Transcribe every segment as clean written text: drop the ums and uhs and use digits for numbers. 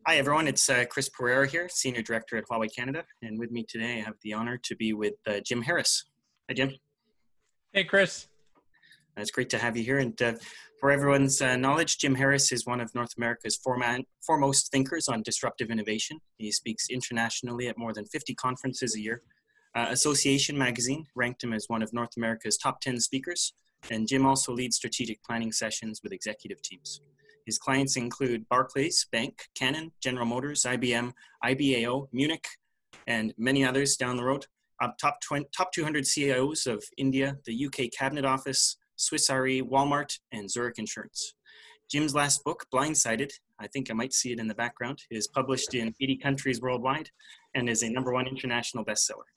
Hi, everyone. It's Chris Pereira here, Senior Director at Huawei Canada. And with me today, I have the honor to be with Jim Harris. Hi, Jim. Hey, Chris. It's great to have you here. And for everyone's knowledge, Jim Harris is one of North America's foremost thinkers on disruptive innovation. He speaks internationally at more than 50 conferences a year. Association magazine ranked him as one of North America's top 10 speakers. And Jim also leads strategic planning sessions with executive teams. His clients include Barclays Bank, Canon, General Motors, IBM, IBAO, Munich, and many others down the road. Top 200 CIOs of India, the UK Cabinet Office, Swiss Re, Walmart, and Zurich Insurance. Jim's last book, Blindsided, I think I might see it in the background, is published in 80 countries worldwide and is a #1 international bestseller.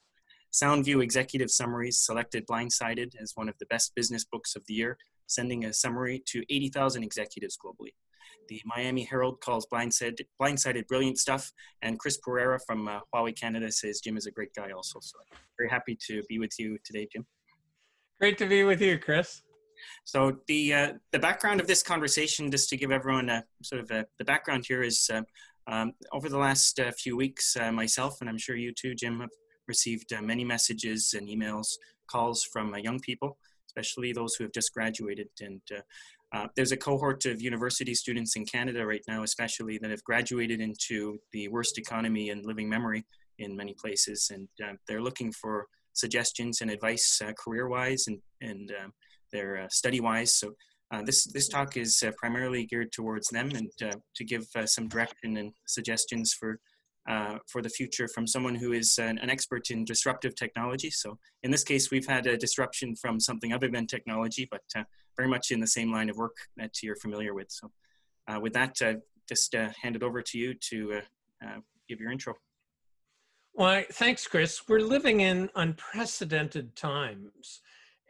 SoundView Executive Summaries selected Blindsided as one of the best business books of the year, sending a summary to 80,000 executives globally. The Miami Herald calls Blindsided brilliant stuff, and Chris Pereira from Huawei Canada says Jim is a great guy also. So very happy to be with you today, Jim. Great to be with you, Chris. So the background of this conversation, just to give everyone the background here is over the last few weeks, myself, and I'm sure you too, Jim, have received many messages and emails, calls from young people, especially those who have just graduated. And there's a cohort of university students in Canada right now, especially, that have graduated into the worst economy in living memory in many places. And they're looking for suggestions and advice career-wise and their study-wise. So this talk is primarily geared towards them and to give some direction and suggestions for the future from someone who is an expert in disruptive technology. So in this case, we've had a disruption from something other than technology, but very much in the same line of work that you're familiar with. So with that, just hand it over to you to give your intro. Well, thanks, Chris. We're living in unprecedented times.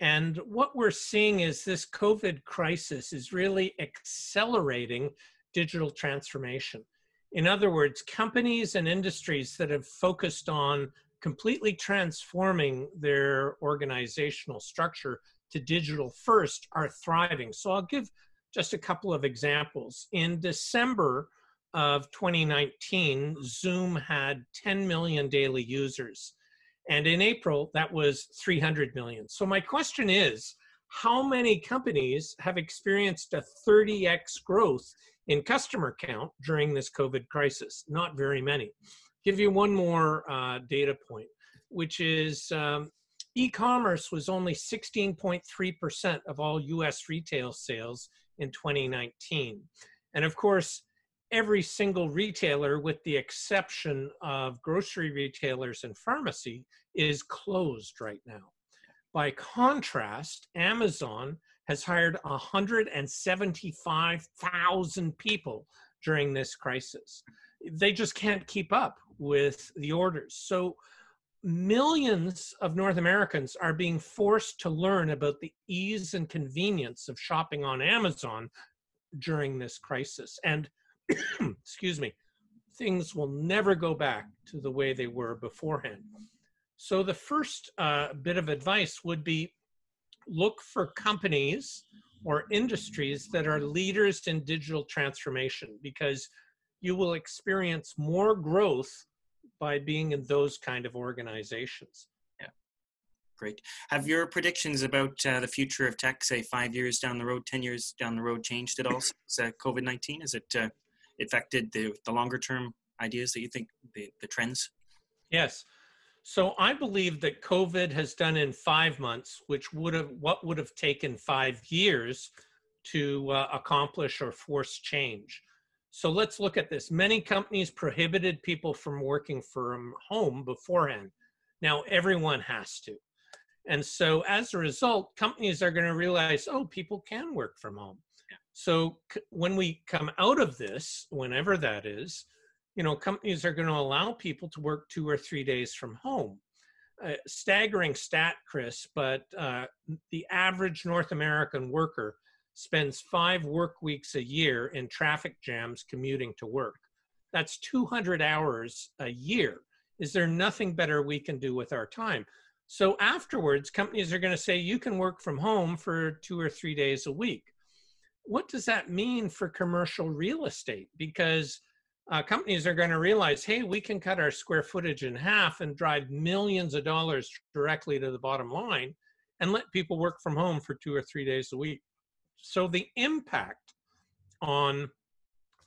And what we're seeing is this COVID crisis is really accelerating digital transformation. In other words, companies and industries that have focused on completely transforming their organizational structure to digital first are thriving. So I'll give just a couple of examples. In December of 2019, Zoom had 10 million daily users. And in April, that was 300 million. So my question is, how many companies have experienced a 30x growth in customer count during this COVID crisis? Not very many. Give you one more data point, which is e-commerce was only 16.3% of all US retail sales in 2019. And of course, every single retailer, with the exception of grocery retailers and pharmacy, is closed right now. By contrast, Amazon has hired 175,000 people during this crisis. They just can't keep up with the orders. So millions of North Americans are being forced to learn about the ease and convenience of shopping on Amazon during this crisis. And excuse me, things will never go back to the way they were beforehand. So the first bit of advice would be look for companies or industries that are leaders in digital transformation, because you will experience more growth by being in those kind of organizations. Yeah, great. Have your predictions about the future of tech, say 5 years down the road, 10 years down the road, changed at all since COVID-19? Has it affected the longer term ideas that you think, the trends? Yes. So I believe that COVID has done in 5 months, what would have taken 5 years to accomplish or force change. So let's look at this. Many companies prohibited people from working from home beforehand. Now everyone has to. And so as a result, companies are going to realize, oh, people can work from home. So when we come out of this, whenever that is, companies are going to allow people to work 2 or 3 days from home. Staggering stat, Chris, but the average North American worker spends 5 work weeks a year in traffic jams commuting to work. That's 200 hours a year. Is there nothing better we can do with our time? So afterwards, companies are going to say, you can work from home for 2 or 3 days a week. What does that mean for commercial real estate? Because companies are going to realize, hey, we can cut our square footage in half and drive millions of dollars directly to the bottom line and let people work from home for 2 or 3 days a week. So the impact on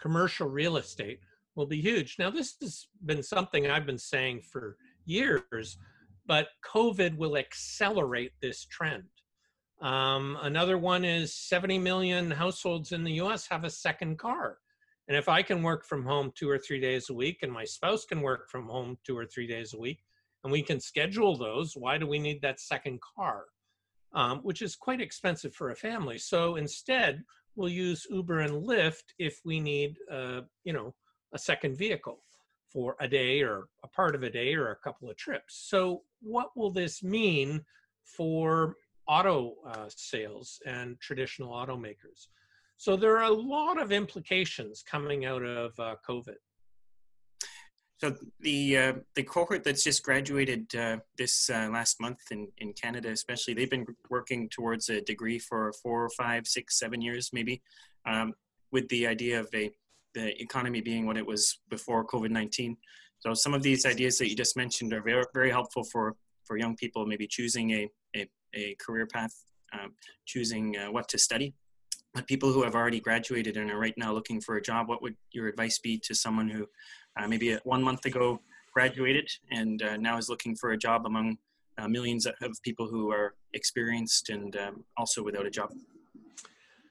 commercial real estate will be huge. Now, this has been something I've been saying for years, but COVID will accelerate this trend. Another one is 70 million households in the US have a second car. And if I can work from home 2 or 3 days a week and my spouse can work from home 2 or 3 days a week, and we can schedule those, why do we need that second car? Which is quite expensive for a family. So instead, we'll use Uber and Lyft if we need, a second vehicle for a day or a part of a day or a couple of trips. So what will this mean for auto sales and traditional automakers? So there are a lot of implications coming out of COVID. So the cohort that's just graduated this last month in Canada, especially, they've been working towards a degree for 4, 5, 6, 7 years, maybe, with the idea of the economy being what it was before COVID-19. So some of these ideas that you just mentioned are very, very helpful for young people, maybe choosing a career path, choosing what to study. But people who have already graduated and are right now looking for a job, what would your advice be to someone who maybe 1 month ago graduated and now is looking for a job among millions of people who are experienced and also without a job?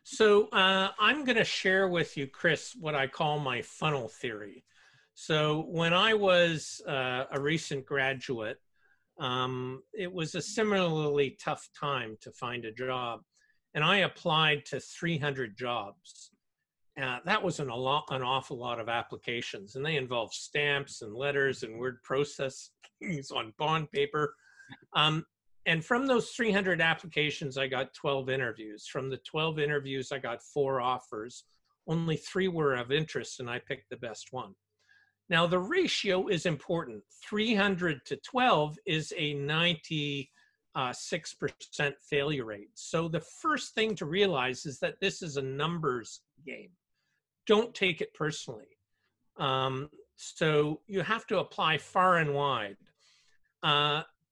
So I'm going to share with you, Chris, what I call my funnel theory. So when I was a recent graduate, it was a similarly tough time to find a job. And I applied to 300 jobs. That was an awful lot of applications, and they involved stamps and letters and word processings on bond paper. And from those 300 applications, I got 12 interviews. From the 12 interviews, I got 4 offers. Only 3 were of interest, and I picked the best one. Now, the ratio is important. 300 to 12 is a 96% failure rate. So the first thing to realize is that this is a numbers game. Don't take it personally. So you have to apply far and wide.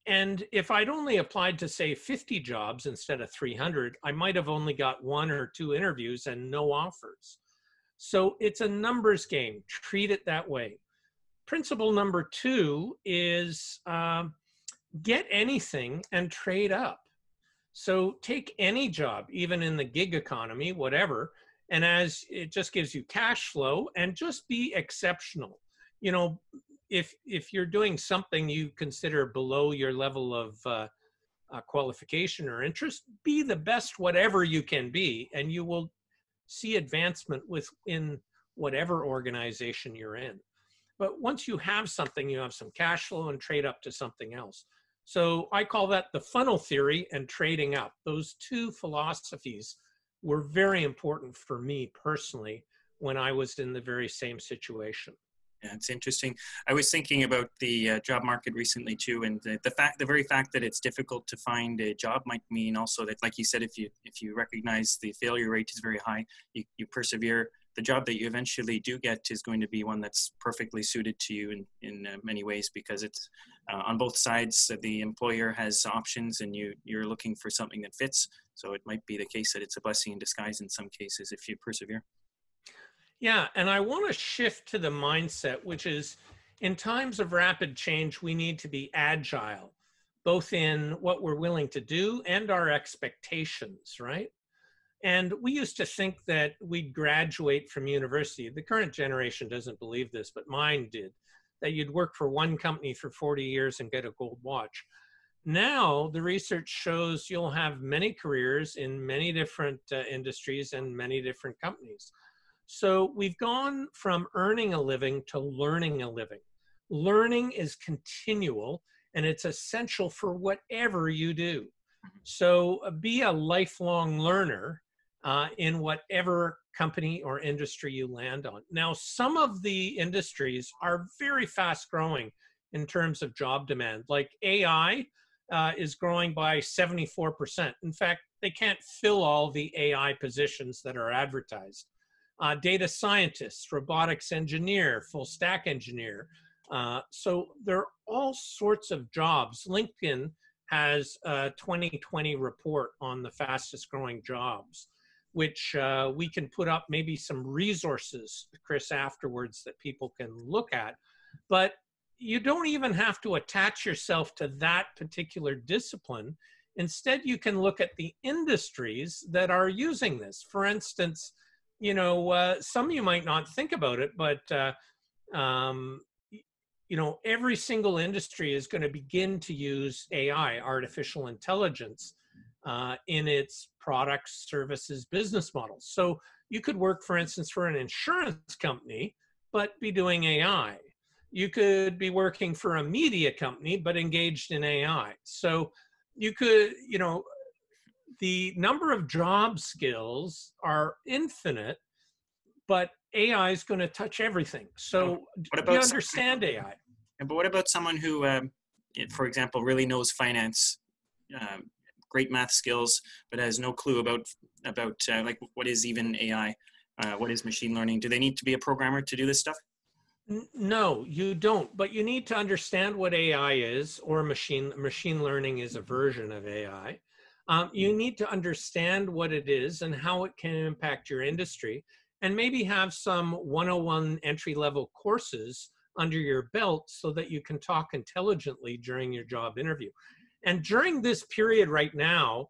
And if I'd only applied to, say, 50 jobs instead of 300, I might have only got 1 or 2 interviews and no offers. So it's a numbers game. Treat it that way. Principle number 2 is get anything and trade up. So take any job, even in the gig economy, whatever, and as it just gives you cash flow, and just be exceptional. You know, if you're doing something you consider below your level of qualification or interest, be the best whatever you can be, and you will see advancement within whatever organization you're in. But once you have something, you have some cash flow and trade up to something else. So I call that the funnel theory and trading up. Those 2 philosophies were very important for me personally when I was in the very same situation. Yeah, it's interesting. I was thinking about the job market recently too, and the very fact that it's difficult to find a job might mean also that, like you said, if you recognize the failure rate is very high, you persevere. The job that you eventually do get is going to be one that's perfectly suited to you in many ways, because it's on both sides. The employer has options, and you're looking for something that fits. So it might be the case that it's a blessing in disguise in some cases if you persevere. Yeah, and I want to shift to the mindset, which is in times of rapid change, we need to be agile, both in what we're willing to do and our expectations, right? And we used to think that we'd graduate from university. The current generation doesn't believe this, but mine did, that you'd work for one company for 40 years and get a gold watch. Now, the research shows you'll have many careers in many different industries and many different companies. So we've gone from earning a living to learning a living. Learning is continual, and it's essential for whatever you do. So be a lifelong learner in whatever company or industry you land on. Now, some of the industries are very fast growing in terms of job demand. Like AI is growing by 74%. In fact, they can't fill all the AI positions that are advertised. data scientists, robotics engineer, full stack engineer. So there are all sorts of jobs. LinkedIn has a 2020 report on the fastest growing jobs, which we can put up maybe some resources, Chris, afterwards that people can look at. But you don't even have to attach yourself to that particular discipline. Instead, you can look at the industries that are using this. For instance, you know, some you might not think about it, but you know, every single industry is going to begin to use AI, artificial intelligence, in its products, services, business models. So you could work, for instance, for an insurance company, but be doing AI. You could be working for a media company, but engaged in AI. So you could, you know, the number of job skills are infinite, but AI is going to touch everything. So What you about understand AI? but what about someone who, for example, really knows finance, great math skills, but has no clue about like what is even AI, what is machine learning? Do they need to be a programmer to do this stuff? No, you don't. But you need to understand what AI is, or machine learning is a version of AI. You need to understand what it is and how it can impact your industry, and maybe have some 101 entry-level courses under your belt so that you can talk intelligently during your job interview. And during this period right now,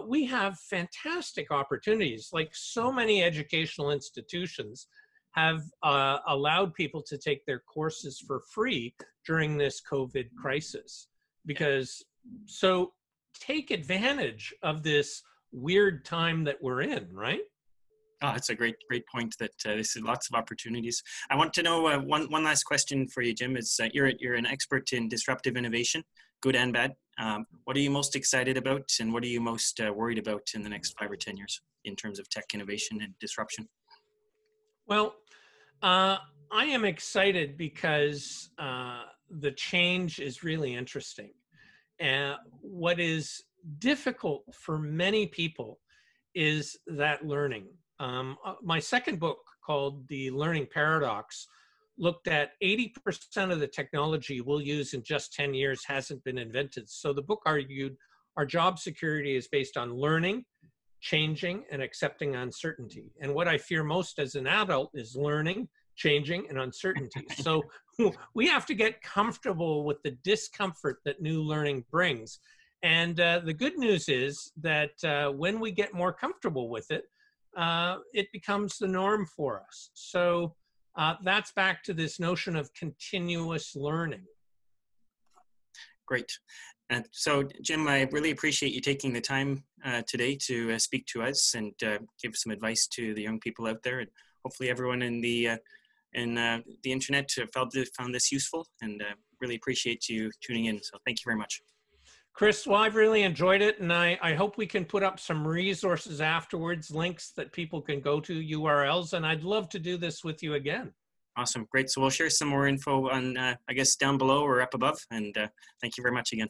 we have fantastic opportunities. Like so many educational institutions have allowed people to take their courses for free during this COVID crisis. Because, so take advantage of this weird time that we're in, right? Oh, that's a great point. That this is lots of opportunities. I want to know one last question for you, Jim. Is you're an expert in disruptive innovation, good and bad. What are you most excited about, and what are you most worried about in the next 5 or 10 years in terms of tech innovation and disruption? Well, I am excited because the change is really interesting. And what is difficult for many people is that learning. My second book, called The Learning Paradox, looked at 80% of the technology we'll use in just 10 years hasn't been invented. So the book argued our job security is based on learning, changing, and accepting uncertainty. And what I fear most as an adult is learning, changing, and uncertainty. So we have to get comfortable with the discomfort that new learning brings. And the good news is that when we get more comfortable with it, it becomes the norm for us. So that's back to this notion of continuous learning. Great. And so, Jim, I really appreciate you taking the time today to speak to us and give some advice to the young people out there. And hopefully everyone in the internet found this useful, and really appreciate you tuning in. So thank you very much. Chris, well, I've really enjoyed it, and I hope we can put up some resources afterwards, links that people can go to, URLs, and I'd love to do this with you again. Awesome. Great. So we'll share some more info on, I guess, down below or up above. And thank you very much again.